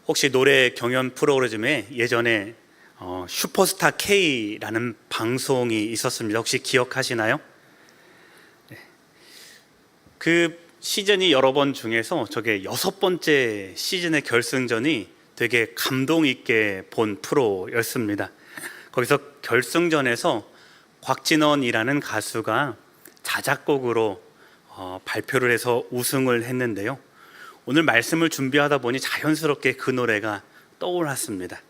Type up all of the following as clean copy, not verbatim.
혹시 노래 경연 프로그램에 예전에 슈퍼스타 K라는 방송이 있었습니다. 혹시 기억하시나요? 네. 그 시즌이 여러 번 중에서 저게 6번째 시즌의 결승전이 되게 감동 있게 본 프로였습니다. 거기서 결승전에서 곽진원이라는 가수가 자작곡으로 발표를 해서 우승을 했는데요. 오늘 말씀을 준비하다 보니 자연스럽게 그 노래가 떠올랐습니다.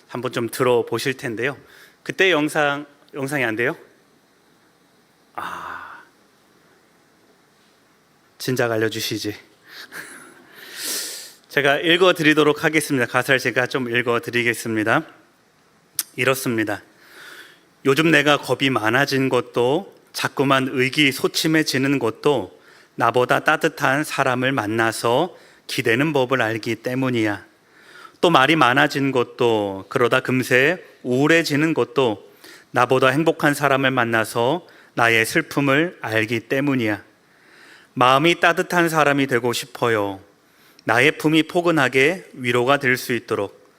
한번 좀 들어보실 텐데요. 그때 영상이 안 돼요? 진작 알려주시지. 제가 읽어드리도록 하겠습니다. 가사를 제가 좀 읽어드리겠습니다. 이렇습니다. 요즘 내가 겁이 많아진 것도, 자꾸만 의기소침해지는 것도 나보다 따뜻한 사람을 만나서 기대는 법을 알기 때문이야. 또 말이 많아진 것도, 그러다 금세 우울해지는 것도 나보다 행복한 사람을 만나서 나의 슬픔을 알기 때문이야. 마음이 따뜻한 사람이 되고 싶어요. 나의 품이 포근하게 위로가 될 수 있도록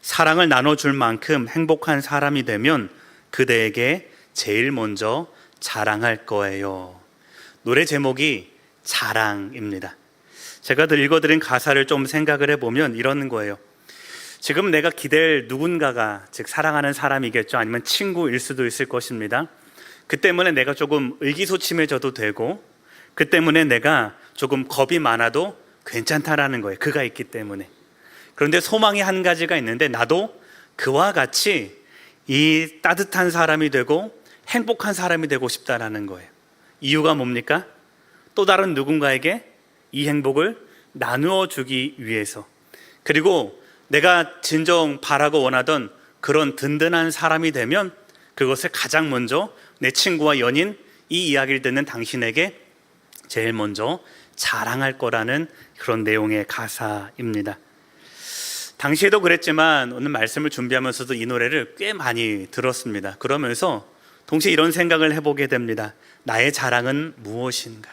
사랑을 나눠줄 만큼 행복한 사람이 되면 그대에게 제일 먼저 자랑할 거예요. 노래 제목이 자랑입니다. 제가 읽어드린 가사를 좀 생각을 해보면 이런 거예요. 지금 내가 기댈 누군가가, 즉 사랑하는 사람이겠죠. 아니면 친구일 수도 있을 것입니다. 그 때문에 내가 조금 의기소침해져도 되고, 그 때문에 내가 조금 겁이 많아도 괜찮다라는 거예요. 그가 있기 때문에. 그런데 소망이 한 가지가 있는데, 나도 그와 같이 이 따뜻한 사람이 되고 행복한 사람이 되고 싶다라는 거예요. 이유가 뭡니까? 또 다른 누군가에게 이 행복을 나누어 주기 위해서, 그리고 내가 진정 바라고 원하던 그런 든든한 사람이 되면 그것을 가장 먼저 내 친구와 연인, 이 이야기를 듣는 당신에게 제일 먼저 자랑할 거라는 그런 내용의 가사입니다. 당시에도 그랬지만 오늘 말씀을 준비하면서도 이 노래를 꽤 많이 들었습니다. 그러면서 동시에 이런 생각을 해보게 됩니다. 나의 자랑은 무엇인가?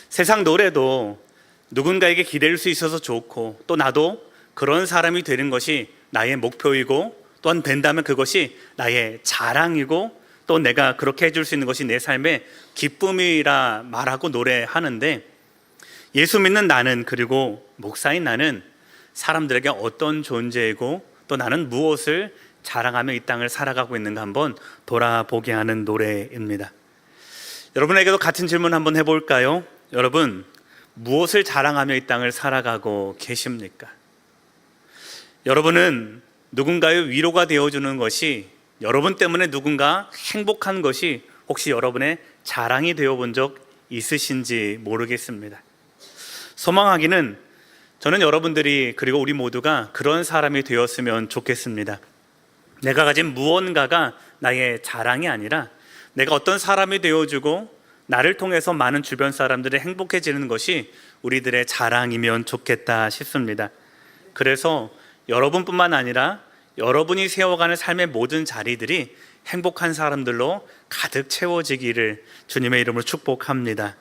세상 노래도 누군가에게 기댈 수 있어서 좋고, 또 나도 그런 사람이 되는 것이 나의 목표이고, 또한 된다면 그것이 나의 자랑이고, 또 내가 그렇게 해줄 수 있는 것이 내 삶의 기쁨이라 말하고 노래하는데, 예수 믿는 나는, 그리고 목사인 나는 사람들에게 어떤 존재이고 또 나는 무엇을 자랑하며 이 땅을 살아가고 있는가 한번 돌아보게 하는 노래입니다. 여러분에게도 같은 질문 한번 해볼까요? 여러분, 무엇을 자랑하며 이 땅을 살아가고 계십니까? 여러분은 누군가의 위로가 되어주는 것이, 여러분 때문에 누군가 행복한 것이 혹시 여러분의 자랑이 되어본 적 있으신지 모르겠습니다. 소망하기는 저는 여러분들이, 그리고 우리 모두가 그런 사람이 되었으면 좋겠습니다. 내가 가진 무언가가 나의 자랑이 아니라 내가 어떤 사람이 되어주고 나를 통해서 많은 주변 사람들이 행복해지는 것이 우리들의 자랑이면 좋겠다 싶습니다. 그래서 여러분뿐만 아니라 여러분이 세워가는 삶의 모든 자리들이 행복한 사람들로 가득 채워지기를 주님의 이름으로 축복합니다.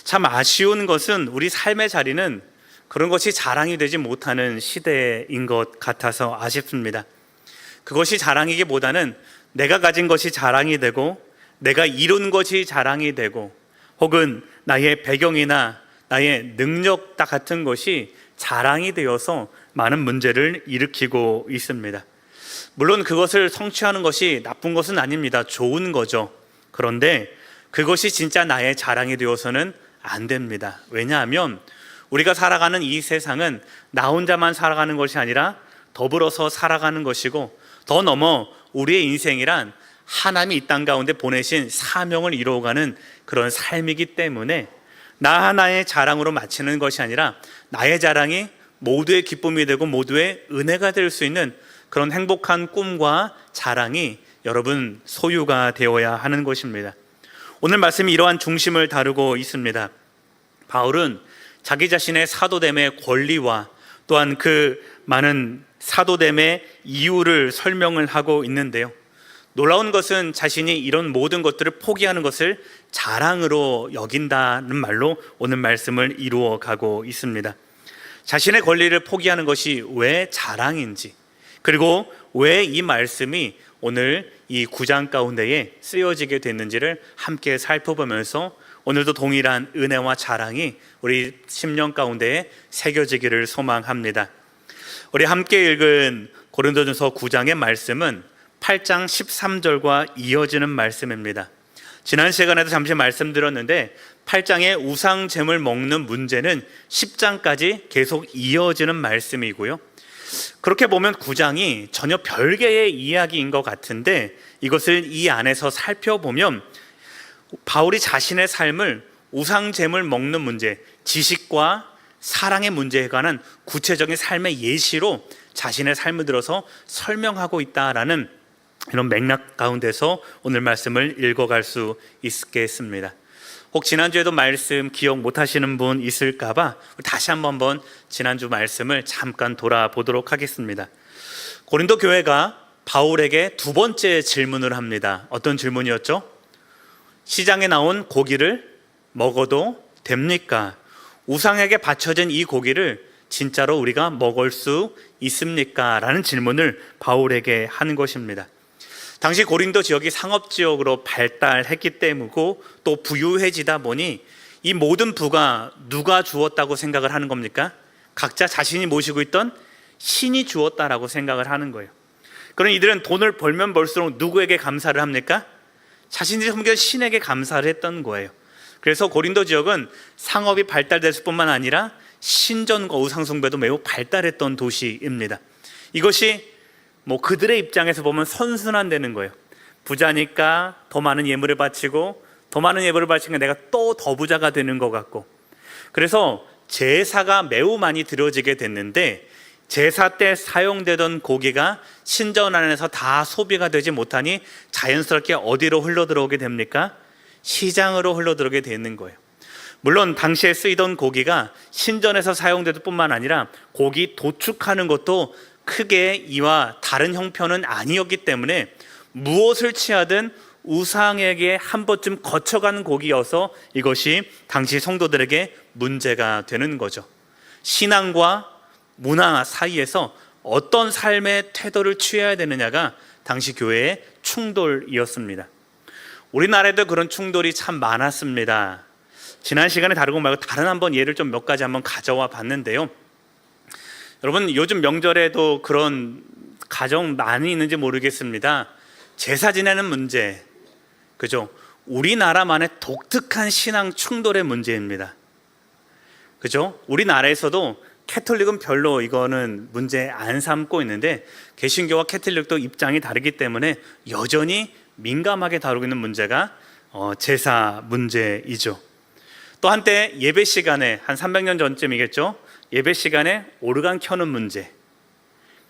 참 아쉬운 것은 우리 삶의 자리는 그런 것이 자랑이 되지 못하는 시대인 것 같아서 아쉽습니다. 그것이 자랑이기보다는 내가 가진 것이 자랑이 되고, 내가 이룬 것이 자랑이 되고, 혹은 나의 배경이나 나의 능력 같은 것이 자랑이 되어서 많은 문제를 일으키고 있습니다. 물론 그것을 성취하는 것이 나쁜 것은 아닙니다. 좋은 거죠. 그런데 그것이 진짜 나의 자랑이 되어서는 안 됩니다. 왜냐하면 우리가 살아가는 이 세상은 나 혼자만 살아가는 것이 아니라 더불어서 살아가는 것이고, 더 넘어 우리의 인생이란 하나님이 이 땅 가운데 보내신 사명을 이루어가는 그런 삶이기 때문에 나 하나의 자랑으로 마치는 것이 아니라 나의 자랑이 모두의 기쁨이 되고 모두의 은혜가 될 수 있는 그런 행복한 꿈과 자랑이 여러분 소유가 되어야 하는 것입니다. 오늘 말씀이 이러한 중심을 다루고 있습니다. 바울은 자기 자신의 사도됨의 권리와 또한 그 많은 사도됨의 이유를 설명을 하고 있는데요. 놀라운 것은 자신이 이런 모든 것들을 포기하는 것을 자랑으로 여긴다는 말로 오늘 말씀을 이루어 가고 있습니다. 자신의 권리를 포기하는 것이 왜 자랑인지, 그리고 왜 이 말씀이 오늘 이 9장 가운데에 쓰여지게 됐는지를 함께 살펴보면서 오늘도 동일한 은혜와 자랑이 우리 심령 가운데에 새겨지기를 소망합니다. 우리 함께 읽은 고린도전서 9장의 말씀은 8장 13절과 이어지는 말씀입니다. 지난 시간에도 잠시 말씀드렸는데 8장의 우상잼을 먹는 문제는 10장까지 계속 이어지는 말씀이고요. 그렇게 보면 9장이 전혀 별개의 이야기인 것 같은데, 이것을 이 안에서 살펴보면 바울이 자신의 삶을 우상잼을 먹는 문제, 지식과 사랑의 문제에 관한 구체적인 삶의 예시로 자신의 삶을 들어서 설명하고 있다라는 이런 맥락 가운데서 오늘 말씀을 읽어갈 수 있겠습니다. 혹 지난주에도 말씀 기억 못하시는 분 있을까봐 다시 한번 지난주 말씀을 잠깐 돌아보도록 하겠습니다. 고린도 교회가 바울에게 두 번째 질문을 합니다. 어떤 질문이었죠? 시장에 나온 고기를 먹어도 됩니까? 우상에게 바쳐진 이 고기를 진짜로 우리가 먹을 수 있습니까? 라는 질문을 바울에게 하는 것입니다. 당시 고린도 지역이 상업지역으로 발달했기 때문이고 또 부유해지다 보니 이 모든 부가 누가 주었다고 생각을 하는 겁니까? 각자 자신이 모시고 있던 신이 주었다라고 생각을 하는 거예요. 그럼 이들은 돈을 벌면 벌수록 누구에게 감사를 합니까? 자신들이 섬긴 신에게 감사를 했던 거예요. 그래서 고린도 지역은 상업이 발달됐을 뿐만 아니라 신전과 우상숭배도 매우 발달했던 도시입니다. 이것이 그들의 입장에서 보면 선순환되는 거예요. 부자니까 더 많은 예물을 바치고, 더 많은 예물을 바치니까 내가 또 더 부자가 되는 것 같고, 그래서 제사가 매우 많이 드려지게 됐는데 제사 때 사용되던 고기가 신전 안에서 다 소비가 되지 못하니 자연스럽게 어디로 흘러들어오게 됩니까? 시장으로 흘러들어오게 되는 거예요. 물론 당시에 쓰이던 고기가 신전에서 사용될 뿐만 아니라 고기 도축하는 것도 크게 이와 다른 형편은 아니었기 때문에 무엇을 취하든 우상에게 한 번쯤 거쳐가는 고기여서 이것이 당시 성도들에게 문제가 되는 거죠. 신앙과 문화 사이에서 어떤 삶의 태도를 취해야 되느냐가 당시 교회의 충돌이었습니다. 우리나라에도 그런 충돌이 참 많았습니다. 지난 시간에 다루고 말고 다른 한번 예를 좀 몇 가지 한번 가져와 봤는데요. 여러분, 요즘 명절에도 그런 가정 많이 있는지 모르겠습니다. 제사 지내는 문제, 그죠? 우리나라만의 독특한 신앙 충돌의 문제입니다. 그죠? 우리나라에서도 캐톨릭은 별로 이거는 문제 안 삼고 있는데 개신교와 캐톨릭도 입장이 다르기 때문에 여전히 민감하게 다루고 있는 문제가 제사 문제이죠. 또 한때 예배 시간에 한 300년 전쯤이겠죠. 예배 시간에 오르간 켜는 문제.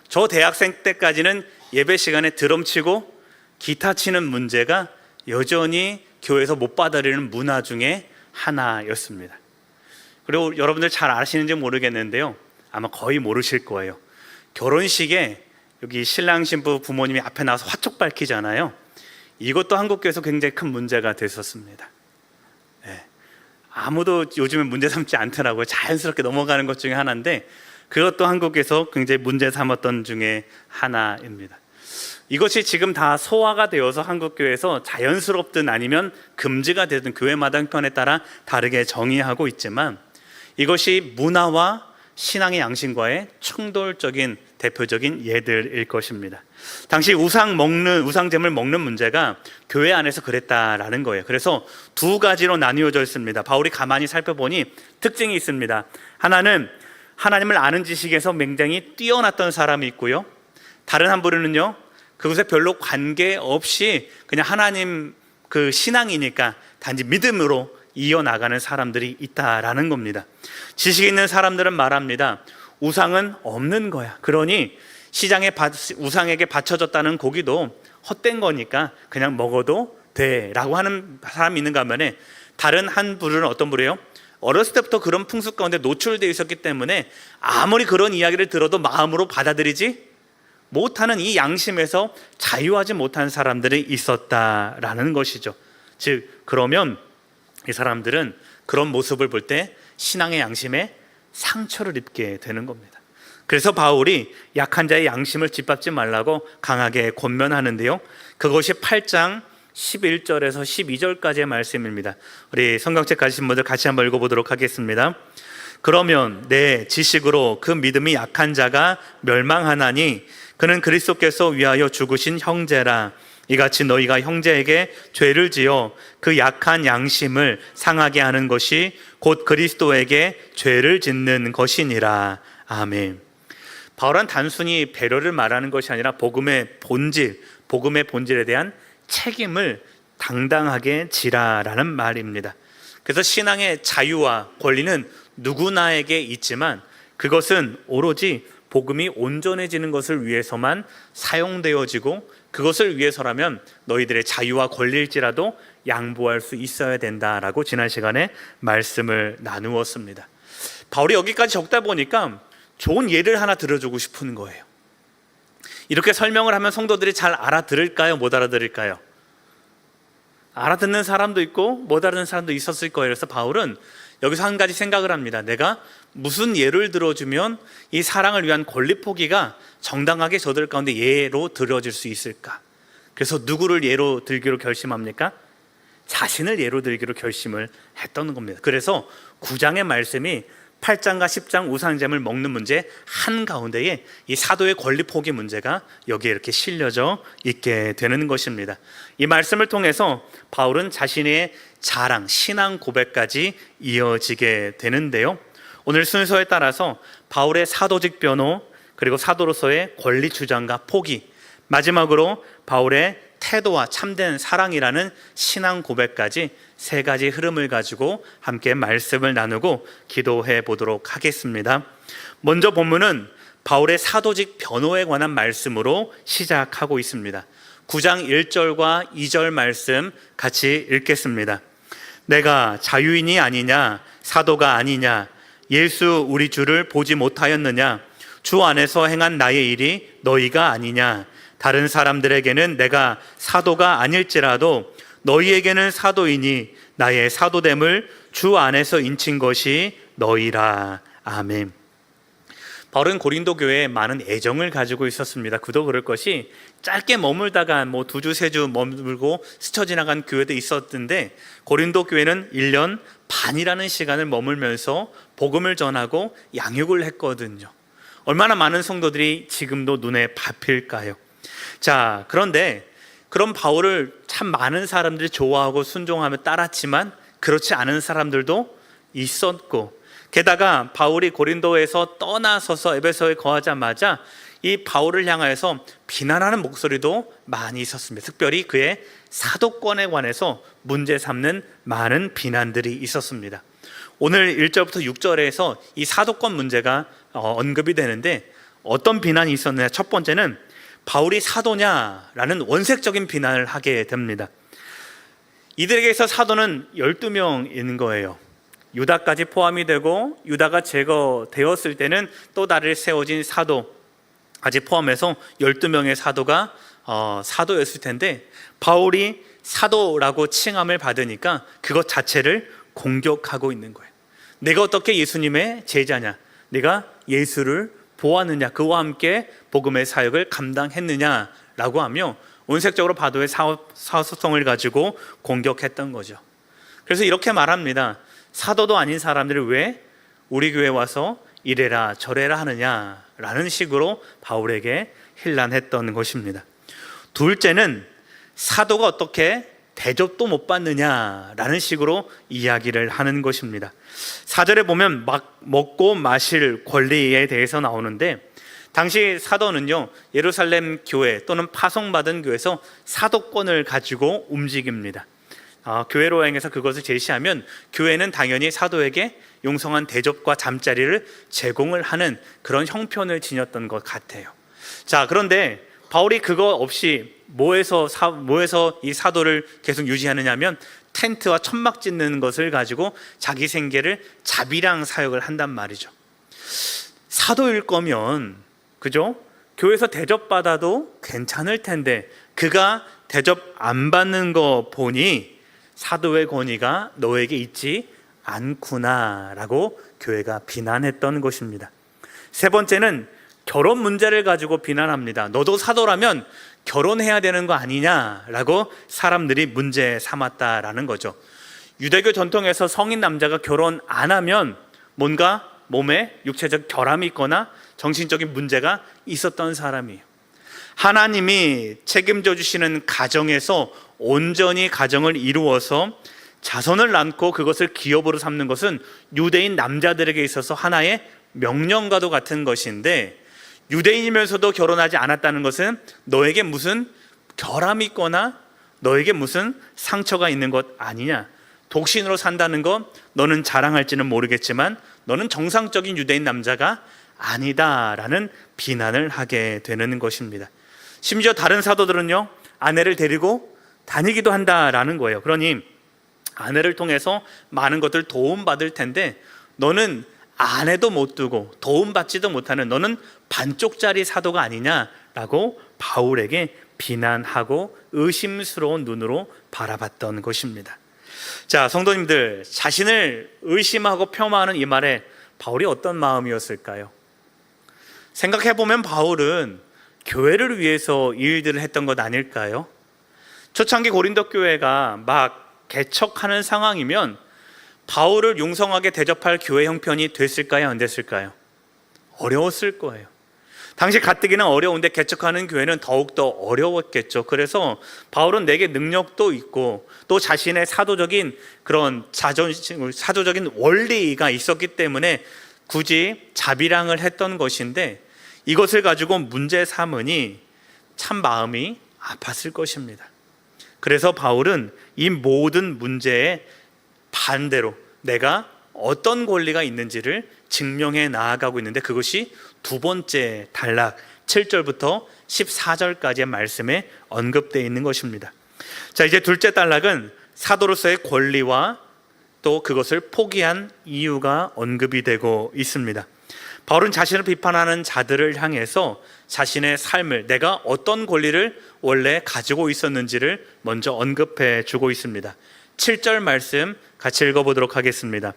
저 대학생 때까지는 예배 시간에 드럼 치고 기타 치는 문제가 여전히 교회에서 못 받아들이는 문화 중에 하나였습니다. 그리고 여러분들 잘 아시는지 모르겠는데요, 아마 거의 모르실 거예요. 결혼식에 여기 신랑 신부 부모님이 앞에 나와서 화촉 밝히잖아요. 이것도 한국교회에서 굉장히 큰 문제가 됐었습니다. 아무도 요즘에 문제 삼지 않더라고요. 자연스럽게 넘어가는 것 중에 하나인데 그것도 한국에서 굉장히 문제 삼았던 중에 하나입니다. 이것이 지금 다 소화가 되어서 한국교회에서 자연스럽든 아니면 금지가 되든 교회마다 형편에 따라 다르게 정의하고 있지만 이것이 문화와 신앙의 양심과의 충돌적인 대표적인 예들일 것입니다. 당시 우상잼을 먹는 문제가 교회 안에서 그랬다라는 거예요. 그래서 두 가지로 나뉘어져 있습니다. 바울이 가만히 살펴보니 특징이 있습니다. 하나는 하나님을 아는 지식에서 굉장히 뛰어났던 사람이 있고요. 다른 한 부류는요, 그것에 별로 관계없이 그냥 하나님 그 신앙이니까 단지 믿음으로 이어나가는 사람들이 있다라는 겁니다. 지식 있는 사람들은 말합니다. 우상은 없는 거야. 그러니 우상에게 바쳐졌다는 고기도 헛된 거니까 그냥 먹어도 돼 라고 하는 사람이 있는가 하면, 다른 한 부류는 어떤 부류예요? 어렸을 때부터 그런 풍습 가운데 노출되어 있었기 때문에 아무리 그런 이야기를 들어도 마음으로 받아들이지 못하는 이 양심에서 자유하지 못한 사람들이 있었다라는 것이죠. 즉, 그러면 이 사람들은 그런 모습을 볼 때 신앙의 양심에 상처를 입게 되는 겁니다. 그래서 바울이 약한 자의 양심을 짓밟지 말라고 강하게 권면하는데요, 그것이 8장 11절에서 12절까지의 말씀입니다. 우리 성경책 가지신 분들 같이 한번 읽어보도록 하겠습니다. 그러면 내 지식으로 그 믿음이 약한 자가 멸망하나니 그는 그리스도께서 위하여 죽으신 형제라. 이같이 너희가 형제에게 죄를 지어 그 약한 양심을 상하게 하는 것이 곧 그리스도에게 죄를 짓는 것이니라. 아멘. 바울은 단순히 배려를 말하는 것이 아니라 복음의 본질에 대한 책임을 당당하게 지라라는 말입니다. 그래서 신앙의 자유와 권리는 누구나에게 있지만 그것은 오로지 복음이 온전해지는 것을 위해서만 사용되어지고, 그것을 위해서라면 너희들의 자유와 권리일지라도 양보할 수 있어야 된다라고 지난 시간에 말씀을 나누었습니다. 바울이 여기까지 적다 보니까 좋은 예를 하나 들어주고 싶은 거예요. 이렇게 설명을 하면 성도들이 잘 알아들을까요? 못 알아들을까요? 알아듣는 사람도 있고 못 알아듣는 사람도 있었을 거예요. 그래서 바울은 여기서 한 가지 생각을 합니다. 내가 무슨 예를 들어주면 이 사랑을 위한 권리 포기가 정당하게 저들 가운데 예로 들어질 수 있을까? 그래서 누구를 예로 들기로 결심합니까? 자신을 예로 들기로 결심을 했던 겁니다. 그래서 9장의 말씀이 8장과 10장 우상잼을 먹는 문제 한가운데에 이 사도의 권리 포기 문제가 여기에 이렇게 실려져 있게 되는 것입니다. 이 말씀을 통해서 바울은 자신의 자랑, 신앙 고백까지 이어지게 되는데요, 오늘 순서에 따라서 바울의 사도직 변호, 그리고 사도로서의 권리 주장과 포기, 마지막으로 바울의 태도와 참된 사랑이라는 신앙 고백까지 세 가지 흐름을 가지고 함께 말씀을 나누고 기도해 보도록 하겠습니다. 먼저 본문은 바울의 사도직 변호에 관한 말씀으로 시작하고 있습니다. 9장 1절과 2절 말씀 같이 읽겠습니다. 내가 자유인이 아니냐, 사도가 아니냐, 예수 우리 주를 보지 못하였느냐, 주 안에서 행한 나의 일이 너희가 아니냐, 다른 사람들에게는 내가 사도가 아닐지라도 너희에게는 사도이니 나의 사도됨을 주 안에서 인친 것이 너희라. 아멘. 바울은 고린도 교회에 많은 애정을 가지고 있었습니다. 그도 그럴 것이 짧게 머물다가 2주 3주 머물고 스쳐 지나간 교회도 있었는데, 고린도 교회는 1년 반이라는 시간을 머물면서 복음을 전하고 양육을 했거든요. 얼마나 많은 성도들이 지금도 눈에 밟힐까요? 자, 그런데 그런 바울을 참 많은 사람들이 좋아하고 순종하며 따랐지만 그렇지 않은 사람들도 있었고, 게다가 바울이 고린도에서 떠나서서 에베소에 거하자마자 이 바울을 향하여서 비난하는 목소리도 많이 있었습니다. 특별히 그의 사도권에 관해서 문제 삼는 많은 비난들이 있었습니다. 오늘 1절부터 6절에서 이 사도권 문제가 언급이 되는데, 어떤 비난이 있었느냐? 첫 번째는 바울이 사도냐라는 원색적인 비난을 하게 됩니다. 이들에게서 사도는 12명인 거예요. 유다까지 포함이 되고, 유다가 제거되었을 때는 또 다른 세워진 사도까지 포함해서 12명의 사도가 사도였을 텐데, 바울이 사도라고 칭함을 받으니까 그것 자체를 공격하고 있는 거예요. 내가 어떻게 예수님의 제자냐, 내가 예수를 보았느냐, 그와 함께 복음의 사역을 감당했느냐라고 하며 원색적으로 바도의 사소성을 가지고 공격했던 거죠. 그래서 이렇게 말합니다. 사도도 아닌 사람들이 왜 우리 교회에 와서 이래라 저래라 하느냐라는 식으로 바울에게 힐난했던 것입니다. 둘째는 사도가 어떻게 대접도 못 받느냐라는 식으로 이야기를 하는 것입니다. 4절에 보면 먹고 마실 권리에 대해서 나오는데, 당시 사도는요, 예루살렘 교회 또는 파송받은 교회에서 사도권을 가지고 움직입니다. 교회로 행해서 그것을 제시하면 교회는 당연히 사도에게 용성한 대접과 잠자리를 제공을 하는 그런 형편을 지녔던 것 같아요. 자, 그런데 바울이 그거 없이 뭐에서 이 사도를 계속 유지하느냐면 텐트와 천막 짓는 것을 가지고 자기 생계를 자비랑 사역을 한단 말이죠. 사도일 거면, 그죠? 교회에서 대접받아도 괜찮을 텐데 그가 대접 안 받는 거 보니 사도의 권위가 너에게 있지 않구나라고 교회가 비난했던 것입니다. 세 번째는 결혼 문제를 가지고 비난합니다. 너도 사도라면 결혼해야 되는 거 아니냐라고 사람들이 문제 삼았다라는 거죠. 유대교 전통에서 성인 남자가 결혼 안 하면 뭔가 몸에 육체적 결함이 있거나 정신적인 문제가 있었던 사람이에요. 하나님이 책임져 주시는 가정에서 온전히 가정을 이루어서 자손을 낳고 그것을 기업으로 삼는 것은 유대인 남자들에게 있어서 하나의 명령과도 같은 것인데, 유대인이면서도 결혼하지 않았다는 것은 너에게 무슨 결함이 있거나 너에게 무슨 상처가 있는 것 아니냐, 독신으로 산다는 것 너는 자랑할지는 모르겠지만 너는 정상적인 유대인 남자가 아니다라는 비난을 하게 되는 것입니다. 심지어 다른 사도들은요, 아내를 데리고 다니기도 한다라는 거예요. 그러니 아내를 통해서 많은 것들 도움받을 텐데 너는 아내도 못 두고 도움받지도 못하는, 너는 반쪽짜리 사도가 아니냐라고 바울에게 비난하고 의심스러운 눈으로 바라봤던 것입니다. 자, 성도님들, 자신을 의심하고 폄하하는 이 말에 바울이 어떤 마음이었을까요? 생각해보면 바울은 교회를 위해서 이 일들을 했던 것 아닐까요? 초창기 고린도 교회가 막 개척하는 상황이면 바울을 융성하게 대접할 교회 형편이 됐을까요? 안 됐을까요? 어려웠을 거예요. 당시 가뜩이나 어려운데 개척하는 교회는 더욱더 어려웠겠죠. 그래서 바울은 내게 능력도 있고 또 자신의 사도적인 그런 사도적인 원리가 있었기 때문에 굳이 자비랑을 했던 것인데, 이것을 가지고 문제 삼으니 참 마음이 아팠을 것입니다. 그래서 바울은 이 모든 문제에 반대로 내가 어떤 권리가 있는지를 증명해 나아가고 있는데, 그것이 두 번째 단락 7절부터 14절까지의 말씀에 언급되어 있는 것입니다. 자, 이제 둘째 단락은 사도로서의 권리와 또 그것을 포기한 이유가 언급이 되고 있습니다. 바울은 자신을 비판하는 자들을 향해서 자신의 삶을, 내가 어떤 권리를 원래 가지고 있었는지를 먼저 언급해 주고 있습니다. 7절 말씀 같이 읽어보도록 하겠습니다.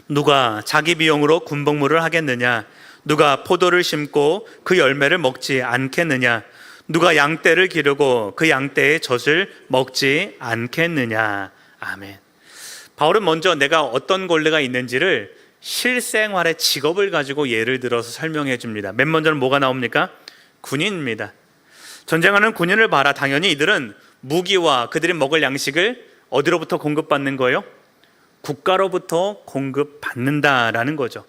누가 자기 비용으로 군복무를 하겠느냐? 누가 포도를 심고 그 열매를 먹지 않겠느냐? 누가 양떼를 기르고 그 양떼의 젖을 먹지 않겠느냐? 아멘. 바울은 먼저 내가 어떤 권리가 있는지를 실생활의 직업을 가지고 예를 들어서 설명해 줍니다. 맨 먼저는 뭐가 나옵니까? 군인입니다. 전쟁하는 군인을 봐라. 당연히 이들은 무기와 그들이 먹을 양식을 어디로부터 공급받는 거예요? 국가로부터 공급받는다라는 거죠.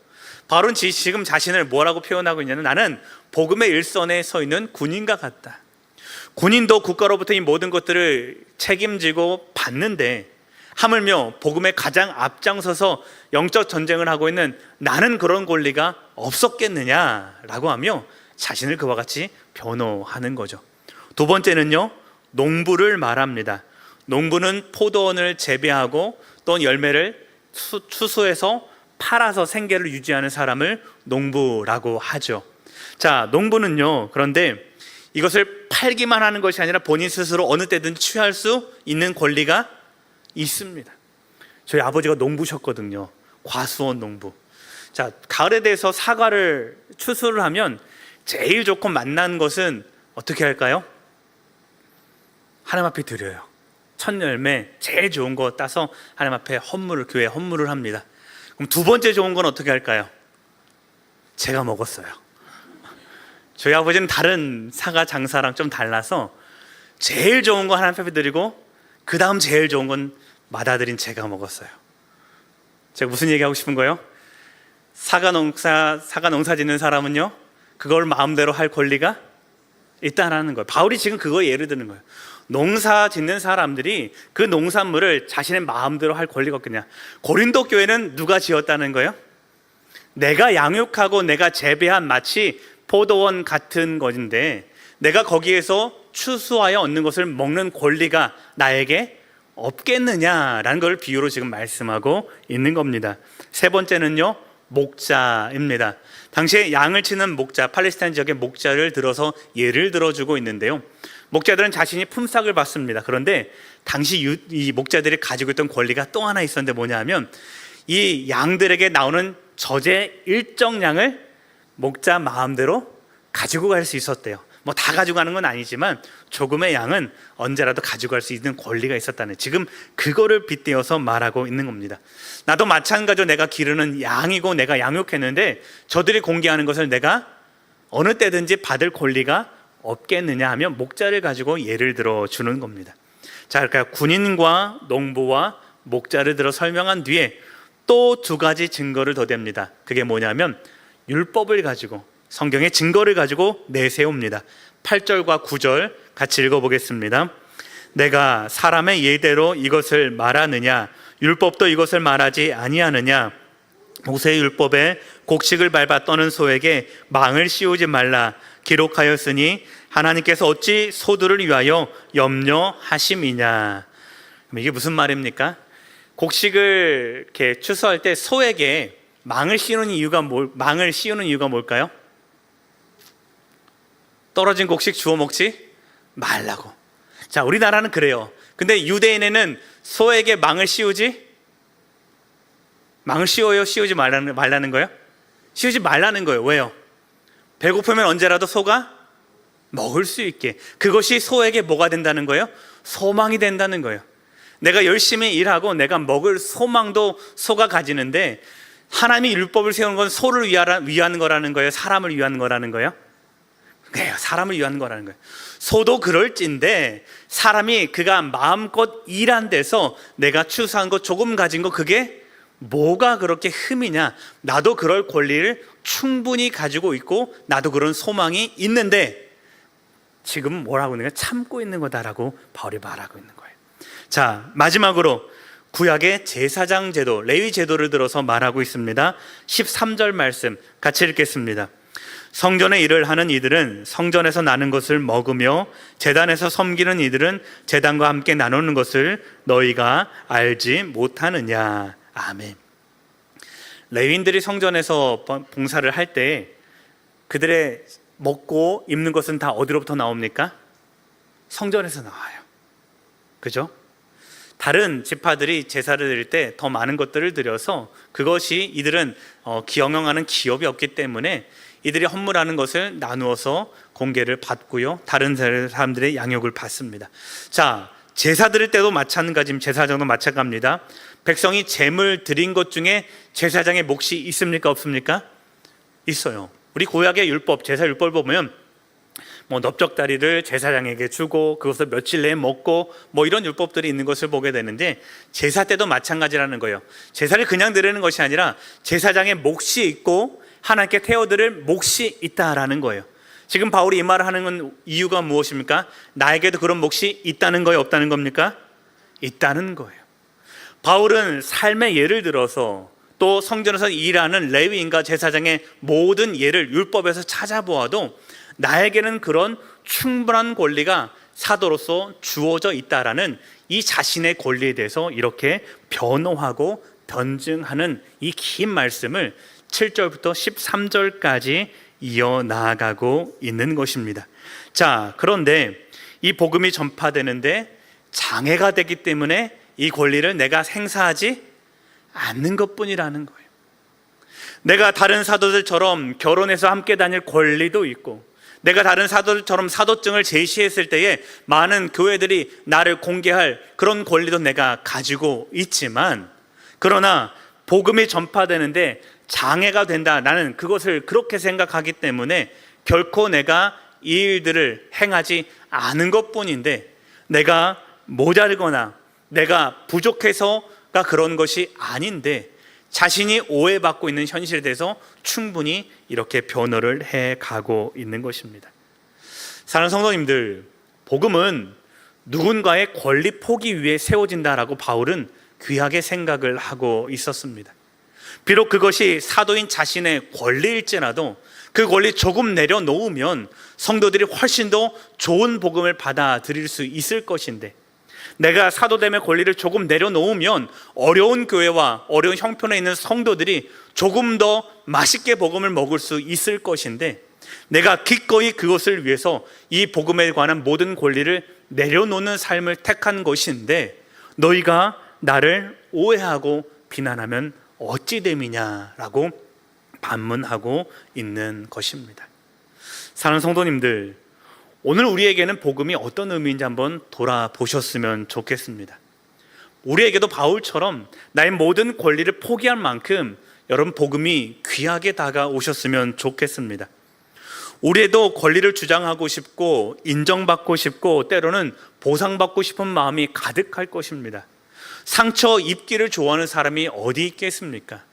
바울은 지금 자신을 뭐라고 표현하고 있냐면, 나는 복음의 일선에 서 있는 군인과 같다. 군인도 국가로부터 이 모든 것들을 책임지고 받는데, 하물며 복음에 가장 앞장서서 영적 전쟁을 하고 있는 나는 그런 권리가 없었겠느냐라고 하며 자신을 그와 같이 변호하는 거죠. 두 번째는요, 농부를 말합니다. 농부는 포도원을 재배하고 또 열매를 추수해서 팔아서 생계를 유지하는 사람을 농부라고 하죠. 자, 농부는요, 그런데 이것을 팔기만 하는 것이 아니라 본인 스스로 어느 때든지 취할 수 있는 권리가 있습니다. 저희 아버지가 농부셨거든요. 과수원 농부. 자, 가을에 대해서 사과를 추수를 하면 제일 좋고 맛난 것은 어떻게 할까요? 하나님 앞에 드려요. 첫 열매 제일 좋은 거 따서 하나님 앞에 헌물을, 교회에 헌물을 합니다. 그럼 두 번째 좋은 건 어떻게 할까요? 제가 먹었어요. 저희 아버지는 다른 사과 장사랑 좀 달라서 제일 좋은 거 하나님 앞에 드리고 그 다음 제일 좋은 건 맏아들인 제가 먹었어요. 제가 무슨 얘기하고 싶은 거예요? 사과 농사 짓는 사람은요, 그걸 마음대로 할 권리가 있다라는 거예요. 바울이 지금 그거 예를 드는 거예요. 농사 짓는 사람들이 그 농산물을 자신의 마음대로 할 권리가 없겠냐? 고린도 교회는 누가 지었다는 거예요? 내가 양육하고 내가 재배한 마치 포도원 같은 것인데, 내가 거기에서 추수하여 얻는 것을 먹는 권리가 나에게 없겠느냐라는 걸 비유로 지금 말씀하고 있는 겁니다. 세 번째는요, 목자입니다. 당시에 양을 치는 목자, 팔레스타인 지역의 목자를 들어서 예를 들어주고 있는데요, 목자들은 자신이 품삯을 받습니다. 그런데 당시 이 목자들이 가지고 있던 권리가 또 하나 있었는데 뭐냐면 이 양들에게 나오는 젖의 일정량을 목자 마음대로 가지고 갈 수 있었대요. 뭐 다 가져가는 건 아니지만 조금의 양은 언제라도 가져갈 수 있는 권리가 있었다는, 지금 그거를 빗대어서 말하고 있는 겁니다. 나도 마찬가지로 내가 기르는 양이고 내가 양육했는데 저들이 공개하는 것을 내가 어느 때든지 받을 권리가 없겠느냐 하면 목자를 가지고 예를 들어 주는 겁니다. 자, 그러니까 군인과 농부와 목자를 들어 설명한 뒤에 또 두 가지 증거를 더 댑니다. 그게 뭐냐면 율법을 가지고, 성경의 증거를 가지고 내세웁니다. 8절과 9절 같이 읽어보겠습니다. 내가 사람의 예대로 이것을 말하느냐, 율법도 이것을 말하지 아니하느냐. 모세의 율법에 곡식을 밟아 떠는 소에게 망을 씌우지 말라 기록하였으니 하나님께서 어찌 소들을 위하여 염려하심이냐. 이게 무슨 말입니까? 곡식을 이렇게 추수할 때 소에게 망을 씌우는 이유가 뭘까요? 떨어진 곡식 주워 먹지 말라고. 자, 우리나라는 그래요. 근데 유대인에는 소에게 망을 씌우지? 망을 씌워요? 씌우지 말라는 거예요? 씌우지 말라는 거예요. 왜요? 배고프면 언제라도 소가 먹을 수 있게. 그것이 소에게 뭐가 된다는 거예요? 소망이 된다는 거예요. 내가 열심히 일하고 내가 먹을 소망도 소가 가지는데, 하나님이 율법을 세운 건 소를 위한 거라는 거예요? 사람을 위한 거라는 거예요? 그래요, 사람을 위한 거라는 거예요. 소도 그럴진데 사람이 그가 마음껏 일한 데서 내가 추수한 거 조금 가진 거, 그게 뭐가 그렇게 흠이냐. 나도 그럴 권리를 충분히 가지고 있고 나도 그런 소망이 있는데 지금 뭐라고 있는 거야? 참고 있는 거다라고 바울이 말하고 있는 거예요. 자, 마지막으로 구약의 제사장 제도, 레위 제도를 들어서 말하고 있습니다. 13절 말씀 같이 읽겠습니다. 성전의 일을 하는 이들은 성전에서 나는 것을 먹으며 제단에서 섬기는 이들은 제단과 함께 나누는 것을 너희가 알지 못하느냐. 아멘. 레위인들이 성전에서 봉사를 할 때 그들의 먹고 입는 것은 다 어디로부터 나옵니까? 성전에서 나와요. 그죠? 다른 지파들이 제사를 드릴 때 더 많은 것들을 드려서 그것이 이들은 경영하는 기업이 없기 때문에 이들이 헌물하는 것을 나누어서 공개를 받고요, 다른 사람들의 양육을 받습니다. 자, 제사 드릴 때도 마찬가지입니다. 제사장도 마찬가지입니다. 백성이 제물 드린 것 중에 제사장의 몫이 있습니까? 없습니까? 있어요. 우리 구약의 율법, 제사 율법을 보면 뭐 넓적다리를 제사장에게 주고 그것을 며칠 내에 먹고 뭐 이런 율법들이 있는 것을 보게 되는데, 제사 때도 마찬가지라는 거예요. 제사를 그냥 드리는 것이 아니라 제사장의 몫이 있고 하나님께 태워드릴 몫이 있다라는 거예요. 지금 바울이 이 말을 하는 이유가 무엇입니까? 나에게도 그런 몫이 있다는 거예요, 없다는 겁니까? 있다는 거예요. 바울은 삶의 예를 들어서 또 성전에서 일하는 레위인과 제사장의 모든 예를 율법에서 찾아보아도 나에게는 그런 충분한 권리가 사도로서 주어져 있다라는 이 자신의 권리에 대해서 이렇게 변호하고 변증하는 이 긴 말씀을 7절부터 13절까지 이어나가고 있는 것입니다. 자, 그런데 이 복음이 전파되는데 장애가 되기 때문에 이 권리를 내가 행사하지 않는 것뿐이라는 거예요. 내가 다른 사도들처럼 결혼해서 함께 다닐 권리도 있고, 내가 다른 사도들처럼 사도증을 제시했을 때에 많은 교회들이 나를 공개할 그런 권리도 내가 가지고 있지만, 그러나 복음이 전파되는데 장애가 된다, 나는 그것을 그렇게 생각하기 때문에 결코 내가 이 일들을 행하지 않은 것뿐인데, 내가 모자르거나 내가 부족해서가 그런 것이 아닌데 자신이 오해받고 있는 현실에 대해서 충분히 이렇게 변호를 해가고 있는 것입니다. 사랑하는 성도님들, 복음은 누군가의 권리 포기 위에 세워진다라고 바울은 귀하게 생각을 하고 있었습니다. 비록 그것이 사도인 자신의 권리일지라도 그 권리 조금 내려놓으면 성도들이 훨씬 더 좋은 복음을 받아들일 수 있을 것인데, 내가 사도됨의 권리를 조금 내려놓으면 어려운 교회와 어려운 형편에 있는 성도들이 조금 더 맛있게 복음을 먹을 수 있을 것인데, 내가 기꺼이 그것을 위해서 이 복음에 관한 모든 권리를 내려놓는 삶을 택한 것인데 너희가 나를 오해하고 비난하면 어찌 됨이냐라고 반문하고 있는 것입니다. 사랑하는 성도님들, 오늘 우리에게는 복음이 어떤 의미인지 한번 돌아보셨으면 좋겠습니다. 우리에게도 바울처럼 나의 모든 권리를 포기할 만큼 여러분 복음이 귀하게 다가오셨으면 좋겠습니다. 우리도 권리를 주장하고 싶고 인정받고 싶고 때로는 보상받고 싶은 마음이 가득할 것입니다. 상처 입기를 좋아하는 사람이 어디 있겠습니까?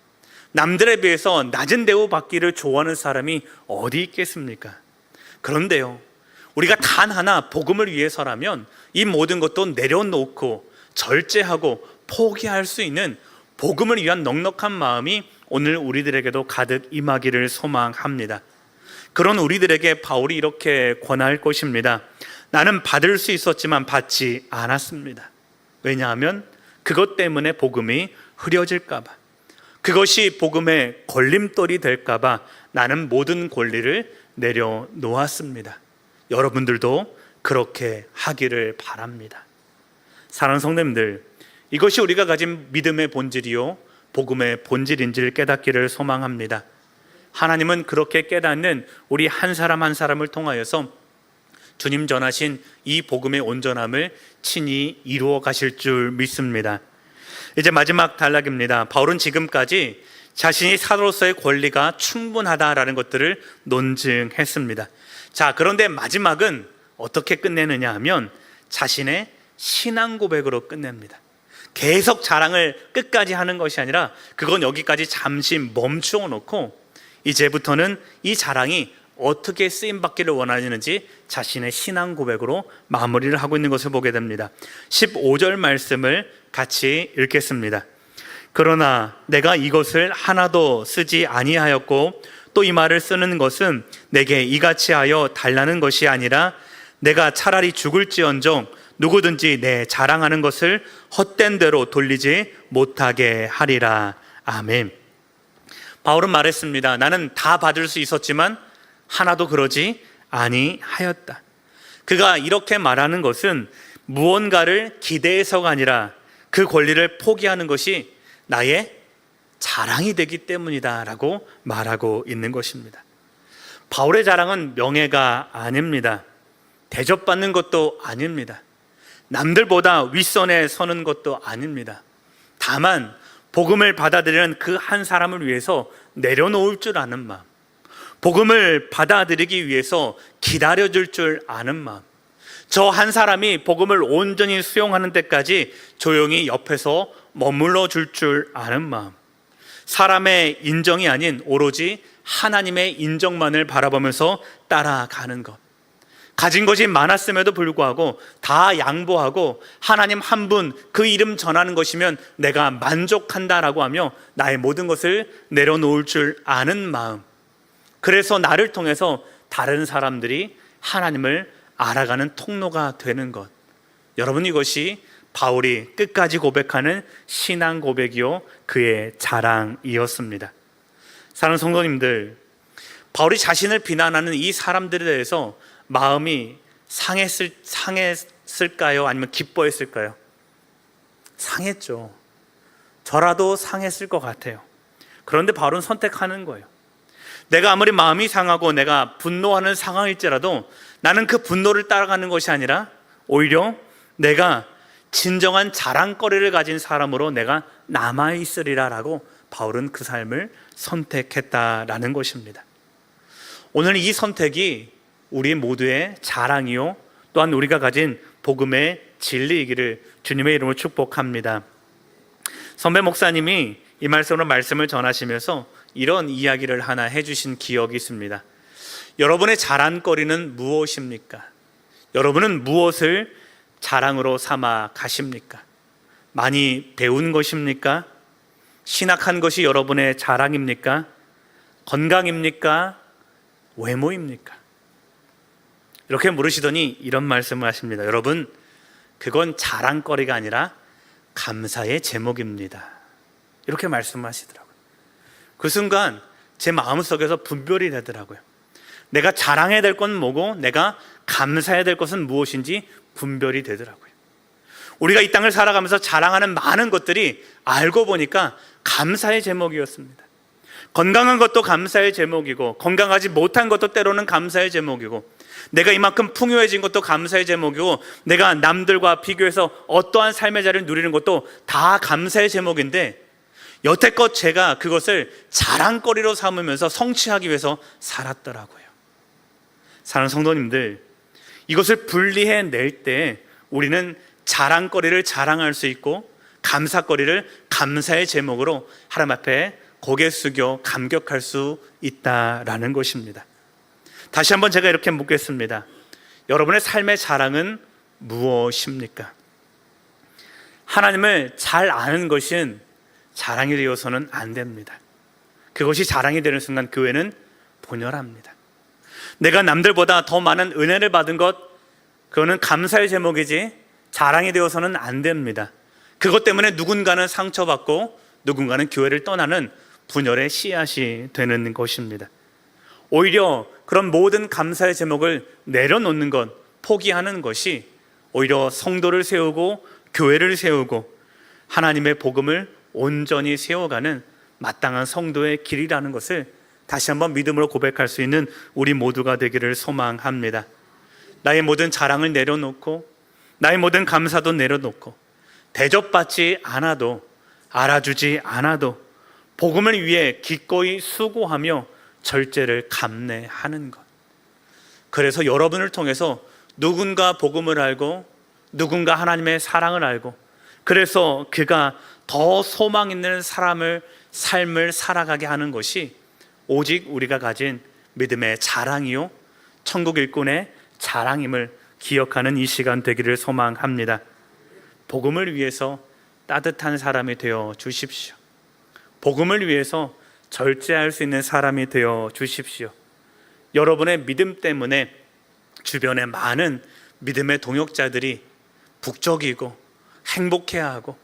남들에 비해서 낮은 대우 받기를 좋아하는 사람이 어디 있겠습니까? 그런데요, 우리가 단 하나 복음을 위해서라면 이 모든 것도 내려놓고 절제하고 포기할 수 있는 복음을 위한 넉넉한 마음이 오늘 우리들에게도 가득 임하기를 소망합니다. 그런 우리들에게 바울이 이렇게 권할 것입니다. 나는 받을 수 있었지만 받지 않았습니다. 왜냐하면 그것 때문에 복음이 흐려질까 봐, 그것이 복음의 걸림돌이 될까 봐 나는 모든 권리를 내려놓았습니다. 여러분들도 그렇게 하기를 바랍니다. 사랑하는 성도님들, 이것이 우리가 가진 믿음의 본질이요 복음의 본질인지를 깨닫기를 소망합니다. 하나님은 그렇게 깨닫는 우리 한 사람 한 사람을 통하여서 주님 전하신 이 복음의 온전함을 친히 이루어 가실 줄 믿습니다. 이제 마지막 단락입니다. 바울은 지금까지 자신이 사도로서의 권리가 충분하다라는 것들을 논증했습니다. 자, 그런데 마지막은 어떻게 끝내느냐 하면 자신의 신앙 고백으로 끝냅니다. 계속 자랑을 끝까지 하는 것이 아니라 그건 여기까지 잠시 멈추어 놓고 이제부터는 이 자랑이 어떻게 쓰임받기를 원하는지 자신의 신앙 고백으로 마무리를 하고 있는 것을 보게 됩니다. 15절 말씀을 같이 읽겠습니다. 그러나 내가 이것을 하나도 쓰지 아니하였고 또 이 말을 쓰는 것은 내게 이같이 하여 달라는 것이 아니라 내가 차라리 죽을지언정 누구든지 내 자랑하는 것을 헛된 대로 돌리지 못하게 하리라. 아멘. 바울은 말했습니다. 나는 다 받을 수 있었지만 하나도 그러지 아니하였다. 그가 이렇게 말하는 것은 무언가를 기대해서가 아니라 그 권리를 포기하는 것이 나의 자랑이 되기 때문이다 라고 말하고 있는 것입니다. 바울의 자랑은 명예가 아닙니다. 대접받는 것도 아닙니다. 남들보다 윗선에 서는 것도 아닙니다. 다만 복음을 받아들이는 그 한 사람을 위해서 내려놓을 줄 아는 마음, 복음을 받아들이기 위해서 기다려줄 줄 아는 마음, 저 한 사람이 복음을 온전히 수용하는 때까지 조용히 옆에서 머물러 줄 줄 아는 마음, 사람의 인정이 아닌 오로지 하나님의 인정만을 바라보면서 따라가는 것, 가진 것이 많았음에도 불구하고 다 양보하고 하나님 한 분 그 이름 전하는 것이면 내가 만족한다라고 하며 나의 모든 것을 내려놓을 줄 아는 마음, 그래서 나를 통해서 다른 사람들이 하나님을 알아가는 통로가 되는 것, 여러분 이것이 바울이 끝까지 고백하는 신앙 고백이요 그의 자랑이었습니다. 사랑하는 성도님들, 바울이 자신을 비난하는 이 사람들에 대해서 마음이 상했을까요? 아니면 기뻐했을까요? 상했죠. 저라도 상했을 것 같아요. 그런데 바울은 선택하는 거예요. 내가 아무리 마음이 상하고 내가 분노하는 상황일지라도 나는 그 분노를 따라가는 것이 아니라 오히려 내가 진정한 자랑거리를 가진 사람으로 내가 남아있으리라 라고 바울은 그 삶을 선택했다라는 것입니다. 오늘 이 선택이 우리 모두의 자랑이요 또한 우리가 가진 복음의 진리이기를 주님의 이름으로 축복합니다. 선배 목사님이 이 말씀으로 말씀을 전하시면서 이런 이야기를 하나 해주신 기억이 있습니다. 여러분의 자랑거리는 무엇입니까? 여러분은 무엇을 자랑으로 삼아 가십니까? 많이 배운 것입니까? 신학한 것이 여러분의 자랑입니까? 건강입니까? 외모입니까? 이렇게 물으시더니 이런 말씀을 하십니다. 여러분, 그건 자랑거리가 아니라 감사의 제목입니다. 이렇게 말씀하시더라고요. 그 순간 제 마음속에서 분별이 되더라고요. 내가 자랑해야 될 건 뭐고 내가 감사해야 될 것은 무엇인지 분별이 되더라고요. 우리가 이 땅을 살아가면서 자랑하는 많은 것들이 알고 보니까 감사의 제목이었습니다. 건강한 것도 감사의 제목이고, 건강하지 못한 것도 때로는 감사의 제목이고, 내가 이만큼 풍요해진 것도 감사의 제목이고, 내가 남들과 비교해서 어떠한 삶의 자리를 누리는 것도 다 감사의 제목인데, 여태껏 제가 그것을 자랑거리로 삼으면서 성취하기 위해서 살았더라고요. 사랑하는 성도님들, 이것을 분리해낼 때 우리는 자랑거리를 자랑할 수 있고, 감사거리를 감사의 제목으로 하나님 앞에 고개 숙여 감격할 수 있다라는 것입니다. 다시 한번 제가 이렇게 묻겠습니다. 여러분의 삶의 자랑은 무엇입니까? 하나님을 잘 아는 것은 자랑이 되어서는 안 됩니다. 그것이 자랑이 되는 순간 교회는 분열합니다. 내가 남들보다 더 많은 은혜를 받은 것, 그거는 감사의 제목이지 자랑이 되어서는 안 됩니다. 그것 때문에 누군가는 상처받고 누군가는 교회를 떠나는 분열의 씨앗이 되는 것입니다. 오히려 그런 모든 감사의 제목을 내려놓는 것, 포기하는 것이 오히려 성도를 세우고 교회를 세우고 하나님의 복음을 온전히 세워가는 마땅한 성도의 길이라는 것을 다시 한번 믿음으로 고백할 수 있는 우리 모두가 되기를 소망합니다. 나의 모든 자랑을 내려놓고, 나의 모든 감사도 내려놓고, 대접받지 않아도, 알아주지 않아도 복음을 위해 기꺼이 수고하며 절제를 감내하는 것. 그래서 여러분을 통해서 누군가 복음을 알고, 누군가 하나님의 사랑을 알고, 그래서 그가 더 소망 있는 삶을 살아가게 하는 것이 오직 우리가 가진 믿음의 자랑이요, 천국 일꾼의 자랑임을 기억하는 이 시간 되기를 소망합니다. 복음을 위해서 따뜻한 사람이 되어 주십시오. 복음을 위해서 절제할 수 있는 사람이 되어 주십시오. 여러분의 믿음 때문에 주변에 많은 믿음의 동역자들이 북적이고 행복해하고,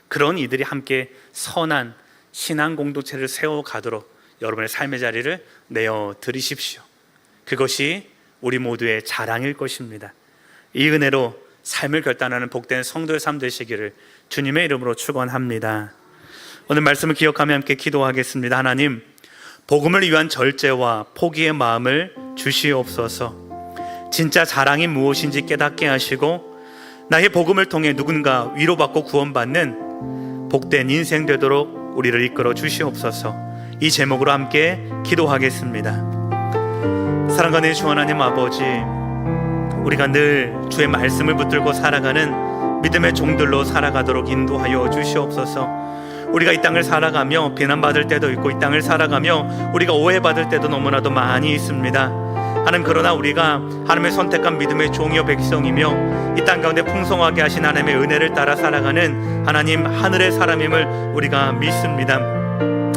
그런 이들이 함께 선한 신앙 공동체를 세워가도록 여러분의 삶의 자리를 내어 드리십시오. 그것이 우리 모두의 자랑일 것입니다. 이 은혜로 삶을 결단하는 복된 성도의 삶 되시기를 주님의 이름으로 축원합니다. 오늘 말씀을 기억하며 함께 기도하겠습니다. 하나님, 복음을 위한 절제와 포기의 마음을 주시옵소서. 진짜 자랑이 무엇인지 깨닫게 하시고, 나의 복음을 통해 누군가 위로받고 구원받는 복된 인생 되도록 우리를 이끌어 주시옵소서. 이 제목으로 함께 기도하겠습니다. 사랑하는 주 하나님 아버지, 우리가 늘 주의 말씀을 붙들고 살아가는 믿음의 종들로 살아가도록 인도하여 주시옵소서. 우리가 이 땅을 살아가며 비난받을 때도 있고, 이 땅을 살아가며 우리가 오해받을 때도 너무나도 많이 있습니다. 하나님, 그러나 우리가 하나님의 선택한 믿음의 종이요 백성이며 이 땅 가운데 풍성하게 하신 하나님의 은혜를 따라 살아가는 하나님 하늘의 사람임을 우리가 믿습니다.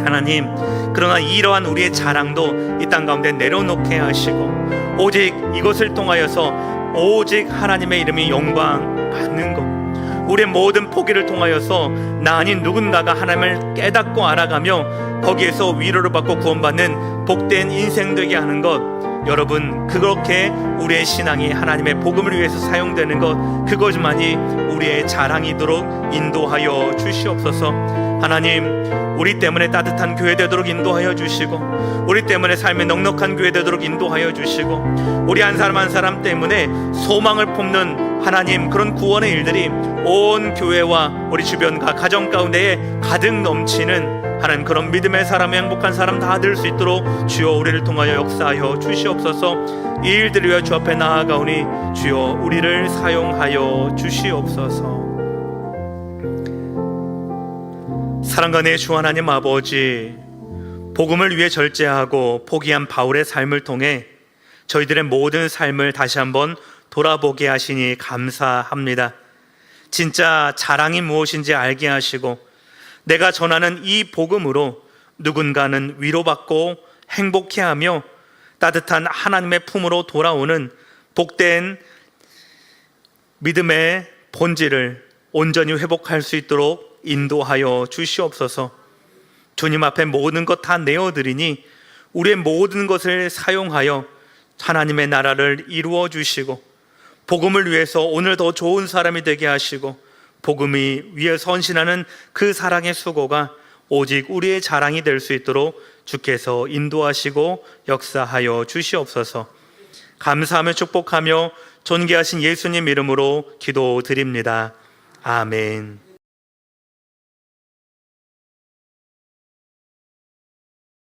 하나님, 그러나 이러한 우리의 자랑도 이 땅 가운데 내려놓게 하시고, 오직 이것을 통하여서 오직 하나님의 이름이 영광 받는 것, 우리의 모든 포기를 통하여서 나 아닌 누군가가 하나님을 깨닫고 알아가며 거기에서 위로를 받고 구원받는 복된 인생 되게 하는 것, 여러분, 그렇게 우리의 신앙이 하나님의 복음을 위해서 사용되는 것, 그것만이 우리의 자랑이도록 인도하여 주시옵소서. 하나님, 우리 때문에 따뜻한 교회 되도록 인도하여 주시고, 우리 때문에 삶의 넉넉한 교회 되도록 인도하여 주시고, 우리 한 사람 한 사람 때문에 소망을 품는 하나님 그런 구원의 일들이 온 교회와 우리 주변과 가정 가운데에 가득 넘치는 하나님 그런 믿음의 사람, 행복한 사람 다 될 수 있도록 주여 우리를 통하여 역사하여 주시옵소서. 이 일들을 위하여 주 앞에 나아가오니 주여 우리를 사용하여 주시옵소서. 사랑과 주 하나님 아버지, 복음을 위해 절제하고 포기한 바울의 삶을 통해 저희들의 모든 삶을 다시 한번 돌아보게 하시니 감사합니다. 진짜 자랑이 무엇인지 알게 하시고, 내가 전하는 이 복음으로 누군가는 위로받고 행복해하며 따뜻한 하나님의 품으로 돌아오는 복된 믿음의 본질을 온전히 회복할 수 있도록 인도하여 주시옵소서. 주님 앞에 모든 것 다 내어드리니 우리의 모든 것을 사용하여 하나님의 나라를 이루어 주시고 복음을 위해서 오늘 더 좋은 사람이 되게 하시고 복음이 위해 선신하는 그 사랑의 수고가 오직 우리의 자랑이 될 수 있도록 주께서 인도하시고 역사하여 주시옵소서. 감사하며 축복하며 존귀하신 예수님 이름으로 기도드립니다. 아멘.